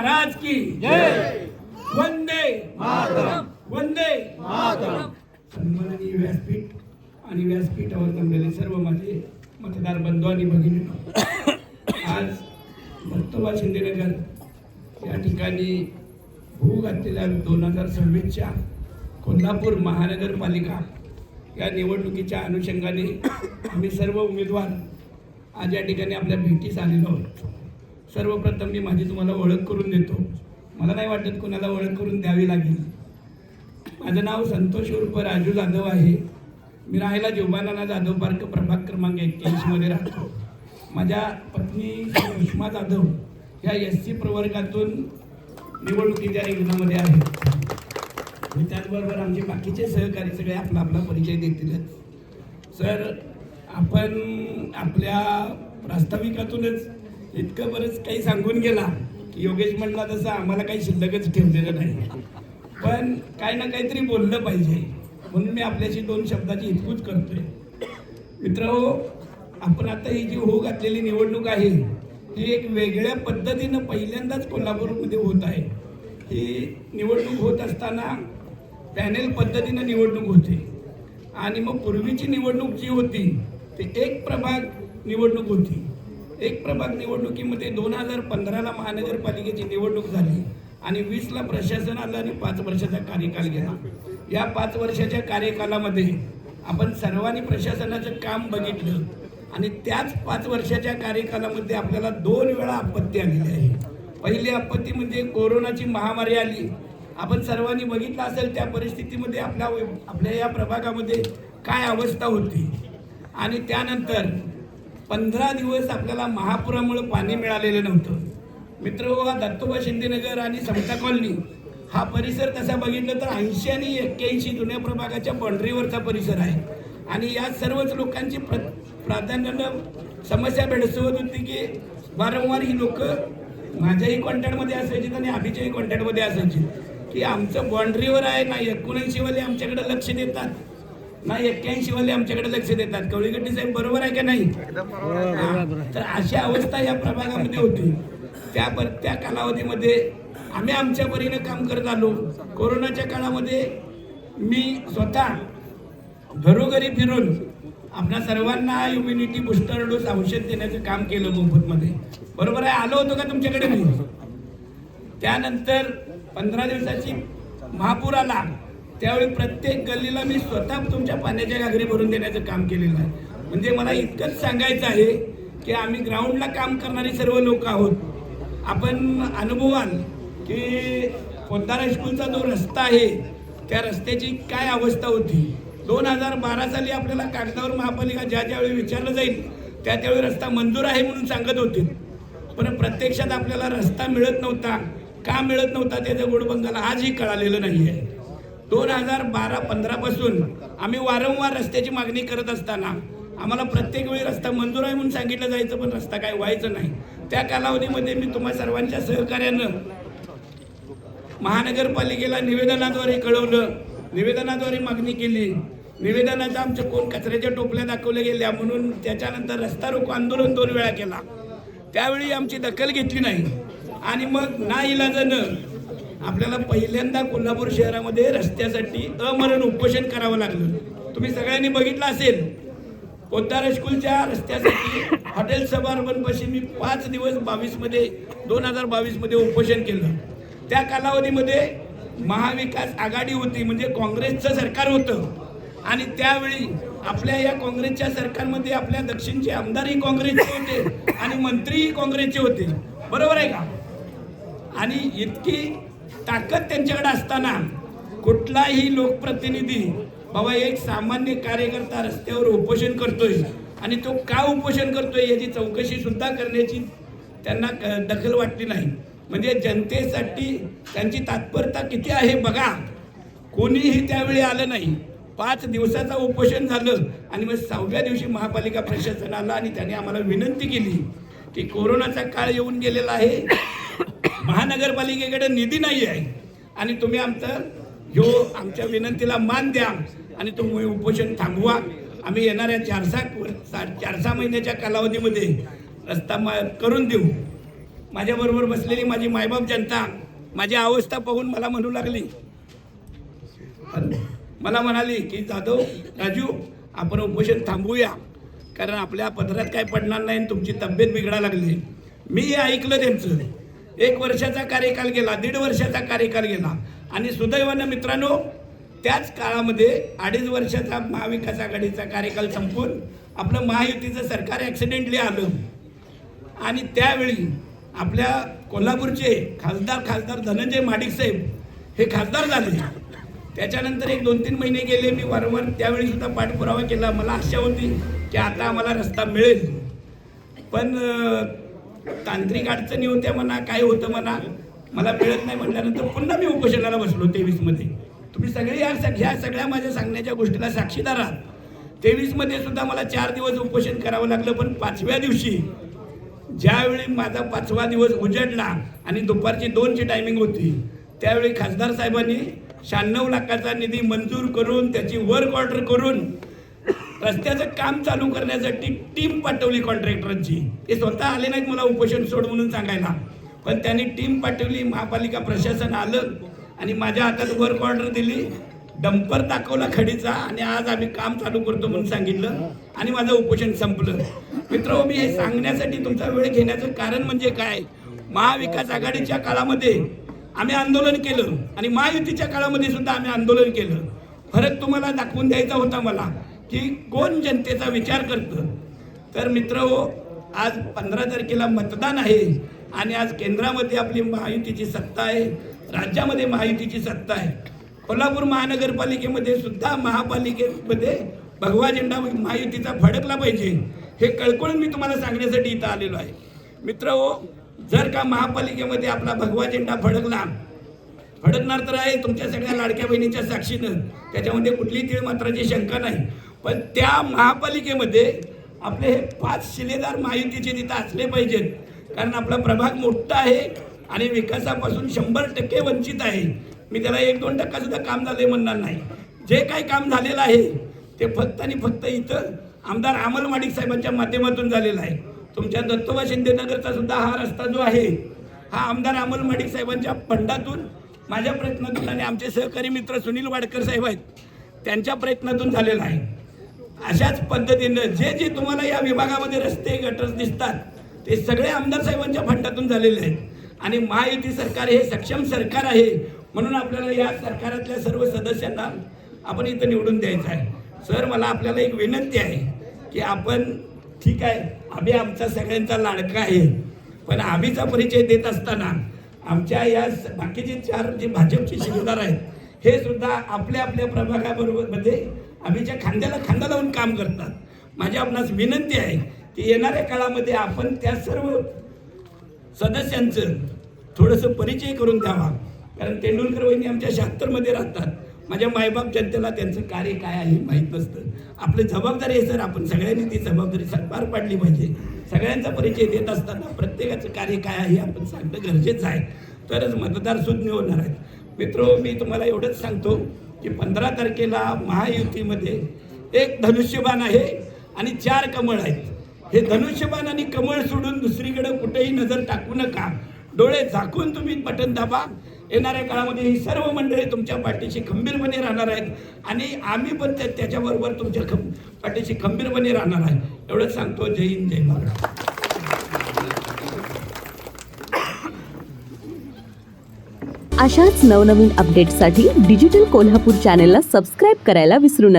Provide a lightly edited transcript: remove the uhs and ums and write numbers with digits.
महाराज की जय. वंदे मातरम. वंदे मातरम. सन्माननीय व्यासपीठ आणि व्यासपीठावर जमलेले सर्व माझे मतदार बंधू आणि भगिनी, आज दत्तोबा शिंदेनगर या ठिकाणी होऊ घातलेल्या 2026च्या कोल्हापूर महानगरपालिका या निवडणुकीच्या अनुषंगाने आम्ही सर्व उमेदवार आज या ठिकाणी आपल्या भेटीस आलेलो आहोत. सर्वप्रथम मी माझी तुम्हाला ओळख करून देतो. मला नाही वाटत कोणाला ओळख करून द्यावी लागेल. माझं नाव संतोष उर्फ राजू जाधव आहे. मी राहायला जीवबानाना जाधव पार्क प्रभाग क्रमांक 81 मध्ये राहतो. माझ्या पत्नी उष्मा जाधव ह्या SC प्रवर्गातून निवडणुकीच्या रिंगणामध्ये आहेत. आणि त्याचबरोबर आमचे बाकीचे सहकारी सगळे आपला आपला परिचय देतीलच. सर, आपण आपल्या प्रास्ताविकातूनच इतकं बरंच काही सांगून गेला की योगेश म्हणला तसं आम्हाला काही शिल्लकच ठेवलेलं नाही, पण काही ना काहीतरी बोललं पाहिजे म्हणून मी आपल्याशी 2 शब्दाची हितकूच करतोय. मित्रहो, आपण आता ही जी होऊ घातलेली निवडणूक आहे ही एक वेगळ्या पद्धतीनं पहिल्यांदाच कोल्हापूरमध्ये होत आहे. ही निवडणूक होत असताना पॅनेल पद्धतीनं निवडणूक होते आणि मग पूर्वीची निवडणूक जी होती ती एक प्रभाग निवडणूक होती. एक प्रभाग निवडणुकीमध्ये 2015ला महानगरपालिकेची निवडणूक झाली आणि 20ला प्रशासन आलं आणि 5 वर्षाचा कार्यकाल गेला. या 5 वर्षाच्या कार्यकालामध्ये आपण सर्वांनी प्रशासनाचं काम बघितलं आणि त्याच 5 वर्षाच्या कार्यकालामध्ये आपल्याला 2 वेळा आपत्ती आलेली आहे. पहिली आपत्ती म्हणजे कोरोनाची महामारी आली. आपण सर्वांनी बघितलं असेल त्या परिस्थितीमध्ये आपल्या या प्रभागामध्ये काय अवस्था होती. आणि त्यानंतर 15 दिवस आपल्याला महापुरामुळे पाणी मिळालेलं नव्हतं. मित्रहो, हा दत्तोबा शिंदेनगर आणि समता कॉलनी हा परिसर तसा बघितलं तर 80 आणि 81 जुन्या प्रभागाच्या बाँड्रीवरचा परिसर आहे. आणि या सर्वच लोकांची प्राधान्यानं समस्या भेडसावत होती की वारंवार ही लोक माझ्याही कॉन्टॅक्टमध्ये असायची आणि अभिच्याही कॉन्टॅक्टमध्ये असायची की आमचं बाँड्रीवर आहे ना 79 वाले आमच्याकडे लक्ष देतात ना 81 वाले आमच्याकडे लक्ष देतात. कवळीगड्डी साहेब, बरोबर आहे का नाही? तर अशी अवस्था या प्रभागामध्ये होती. त्या कालावधीमध्ये आम्ही आमच्या परीनं काम करत आलो. कोरोनाच्या काळामध्ये मी स्वतः घरोघरी फिरून आपल्या सर्वांना इम्युनिटी बुस्टर डोस औषध देण्याचं काम केलं मोफतमध्ये. बरोबर आहे? आलो होतो का तुमच्याकडे मी? त्यानंतर 15 दिवसाची महापूर आला त्यावेळी प्रत्येक गल्लीला मी स्वतः तुमच्या पाण्याच्या घागरी भरून देण्याचं काम केलेलं आहे. म्हणजे मला इतकंच सांगायचं आहे की आम्ही ग्राउंडला काम करणारी सर्व लोक आहोत. आपण अनुभवाल की पोद्दार हायस्कूलचा जो रस्ता आहे त्या रस्त्याची काय अवस्था होती. 2012 साली आपल्याला कागदावर महापालिका ज्यावेळी विचारलं जाईल त्यावेळी रस्ता मंजूर आहे म्हणून सांगत होते, पण प्रत्यक्षात आपल्याला रस्ता मिळत नव्हता. का मिळत नव्हता त्याचं गोडबंगाला आजही कळालेलं नाही आहे. 2012-15 पासून आम्ही वारंवार रस्त्याची मागणी करत असताना आम्हाला प्रत्येक वेळी रस्ता मंजूर आहे म्हणून सांगितलं जायचं, पण रस्ता काय व्हायचं नाही. त्या कालावधीमध्ये मी तुम्हा सर्वांच्या सहकार्यानं महानगरपालिकेला निवेदनाद्वारे कळवलं, निवेदनाद्वारे मागणी केली. निवेदनाच्या आमच्या कोण कचऱ्याच्या टोपल्या दाखवल्या गेल्या म्हणून त्याच्यानंतर रस्ता रोको आंदोलन 2 वेळा केला. त्यावेळी आमची दखल घेतली नाही आणि मग नाइलाजानं आपल्याला पहिल्यांदा कोल्हापूर शहरामध्ये रस्त्यासाठी अमरण उपोषण करावं लागलं. तुम्ही सगळ्यांनी बघितलं असेल, पोद्दार हायस्कूलच्या रस्त्यासाठी हॉटेल सबार्बनपाशी मी 5 दिवस 2022 मध्ये उपोषण केलं. त्या कालावधीमध्ये महाविकास आघाडी होती, म्हणजे काँग्रेसचं सरकार होतं आणि त्यावेळी आपल्या या काँग्रेसच्या सरकारमध्ये आपल्या दक्षिणचे आमदारही काँग्रेसचे होते आणि मंत्रीही काँग्रेसचे होते. बरोबर आहे का? आणि इतकी ताकद त्यांच्याकडे असताना कुठलाही लोकप्रतिनिधी बाबा एक सामान्य कार्यकर्ता रस्त्यावर उपोषण करतोय आणि तो का उपोषण करतोय याची चौकशी सुद्धा करण्याची त्यांना दखल वाटली नाही. म्हणजे जनतेसाठी त्यांची तत्परता किती आहे बघा. कोणीही त्यावेळी आलं नाही. 5 दिवसाचं उपोषण झालं आणि मग 6व्या दिवशी महापालिका प्रशासन आलं आणि त्याने आम्हाला विनंती केली की कोरोनाचा काळ येऊन गेलेला आहे, महानगरपालिकेकडे निधी नाही आहे आणि तुम्ही आमच्या विनंतीला मान द्या आणि तुम्ही उपोषण थांबवा. आम्ही येणाऱ्या 4-6 महिन्याच्या कालावधीमध्ये रस्ता करून देऊ. माझ्याबरोबर बसलेली माझी मायबाप जनता माझी अवस्था पाहून मला म्हणू लागली, मला म्हणाली की जाधव राजू आपण उपोषण थांबवूया, कारण आपल्या पदरात काय पडणार नाही, तुमची तब्येत बिघडायला लागली. मी हे ऐकलं त्यांचं. 1 वर्षाचा कार्यकाल गेला, 1.5 वर्षाचा कार्यकाल गेला आणि सुदैवानं मित्रांनो त्याच काळामध्ये 2.5 वर्षाचा महाविकास आघाडीचा कार्यकाल संपून आपलं महायुतीचं सरकार ॲक्सिडेंटली आलं आणि त्यावेळी आपल्या कोल्हापूरचे खासदार धनंजय महाडिक साहेब हे खासदार झाले. त्याच्यानंतर 1-2-3 महिने गेले, मी वारंवार त्यावेळी सुद्धा पाठपुरावा केला. मला आशा होती की आता आम्हाला रस्ता मिळेल, पण तांत्रिक अडचणी होत्या म्हणा, काय होतं म्हणा, मला मिळत नाही म्हटल्यानंतर पुन्हा मी उपोषणाला बसलो 23 मध्ये. तुम्ही सगळे ह्या सगळ्या माझ्या सांगण्याच्या गोष्टीला साक्षीदार आहात. 23 मध्ये सुद्धा मला 4 दिवस उपोषण करावं लागलं, पण 5व्या दिवशी ज्यावेळी माझा 5वा दिवस उजडला आणि दुपारची 2ची टायमिंग होती, त्यावेळी खासदार साहेबांनी 96 लाखाचा निधी मंजूर करून त्याची वर्क ऑर्डर करून रस्त्याचं काम चालू करण्यासाठी टीम पाठवली कॉन्ट्रॅक्टरांची. ते स्वतः आले नाहीत मला उपोषण सोड म्हणून सांगायला, पण त्यांनी टीम पाठवली. महापालिका प्रशासन आलं आणि माझ्या हातात वर्क ऑर्डर दिली, डंपर दाखवला खडीचा आणि आज आम्ही काम चालू करतो म्हणून सांगितलं आणि माझं उपोषण संपलं. मित्रांनो, मी हे सांगण्यासाठी तुमचा वेळ घेण्याचं कारण म्हणजे काय, महाविकास आघाडीच्या काळामध्ये आम्ही आंदोलन केलं आणि महायुतीच्या काळामध्ये सुद्धा आम्ही आंदोलन केलं. फरक तुम्हाला दाखवून द्यायचा होता मला की कोण जनतेचा विचार करतं. तर मित्रहो, आज 15 तारखेला मतदान आहे आणि आज केंद्रामध्ये आपली महायुतीची सत्ता आहे, राज्यामध्ये महायुतीची सत्ता आहे. कोल्हापूर महानगरपालिकेमध्ये सुद्धा महापालिकेमध्ये भगवा झेंडा महायुतीचा फडकला पाहिजे, हे कळकळून मी तुम्हाला सांगण्यासाठी इथं आलेलो आहे. मित्रहो, जर का महापालिकेमध्ये आपला भगवा झेंडा फडकणार तर आहे तुमच्या सगळ्या लाडक्या बहिणीच्या साक्षीनं, त्याच्यामध्ये कुठलीही तीळ मात्राची शंका नाही. पण त्या महापालिकेमध्ये आपले हे 5 शिलेदार महायुतीचे तिथं असले पाहिजेत, कारण आपला प्रभाग मोठा आहे आणि विकासापासून 100% वंचित आहे. मी त्याला 1-2% सुद्धा काम झाले म्हणणार नाही. जे काही काम झालेलं आहे ते फक्त आणि फक्त इथं आमदार अमल माडिक साहेबांच्या माध्यमातून झालेलं आहे. तुमच्या दत्तोबा शिंदे नगरचा सुद्धा हा रस्ता जो आहे हा आमदार अमल माडिक साहेबांच्या फंडातून, माझ्या प्रयत्नातून आणि आमचे सहकारी मित्र सुनील वाडकर साहेब आहेत त्यांच्या प्रयत्नातून झालेला आहे. अशाच पद्धतीनं जे तुम्हाला या विभागामध्ये रस्ते गटर दिसतात ते सगळे आमदार साहेबांच्या फंडातून झालेले आहेत आणि महायुती सरकार हे सक्षम सरकार आहे, म्हणून आपल्याला या सरकारातल्या सर्व सदस्यांना आपण इथं निवडून द्यायचं आहे. सर, मला आपल्याला एक विनंती आहे की आपण, ठीक आहे, आम्ही आमचा सगळ्यांचा लाडका आहे, पण आम्हीचा परिचय देत असताना आमच्या या बाकीचे 4 जे भाजपचे शिलेदार आहेत हे सुद्धा आपल्या आपल्या प्रभागाबरोबर मध्ये आम्हीच्या खांद्याला खांदा लावून काम करतात. माझी आपणास विनंती आहे की येणाऱ्या काळामध्ये आपण त्या सर्व सदस्यांचं थोडंसं परिचय करून द्यावा, कारण तेंडुलकर वहिनी आमच्या 76 मध्ये राहतात. माझ्या मायबाप जनतेला त्यांचं कार्य काय आहे माहीत नसतं. आपली जबाबदारी आहे सर, आपण सगळ्यांनी ती जबाबदारी पार पाडली पाहिजे. सगळ्यांचा परिचय देत असताना प्रत्येकाचं कार्य काय आहे आपण सांगणं गरजेचं आहे, तरच मतदार सुज्ञ होणार आहेत. मित्रो, मी तुम्हाला एवढंच सांगतो की 15 तारखेला महायुतीमध्ये एक धनुष्यबाण आहे आणि 4 कमळ आहेत. हे धनुष्यबाण आणि कमळ सोडून दुसरीकडे कुठेही नजर टाकू नका. डोळे झाकून तुम्ही बटन दाबा. येणाऱ्या काळामध्ये ही सर्व मंडळी तुमच्या पाठीशी खंबीरपणे राहणार आहेत आणि आम्ही पण त्याच्याबरोबर तुमच्या पाठीशी खंबीरपणे राहणार आहे. एवढंच सांगतो. जय हिंद, जय महाराष्ट्र. अशाच नवनवीन अपडेट्ससाठी डिजिटल कोल्हापूर चॅनेलला सबस्क्राईब करायला विसरू नका.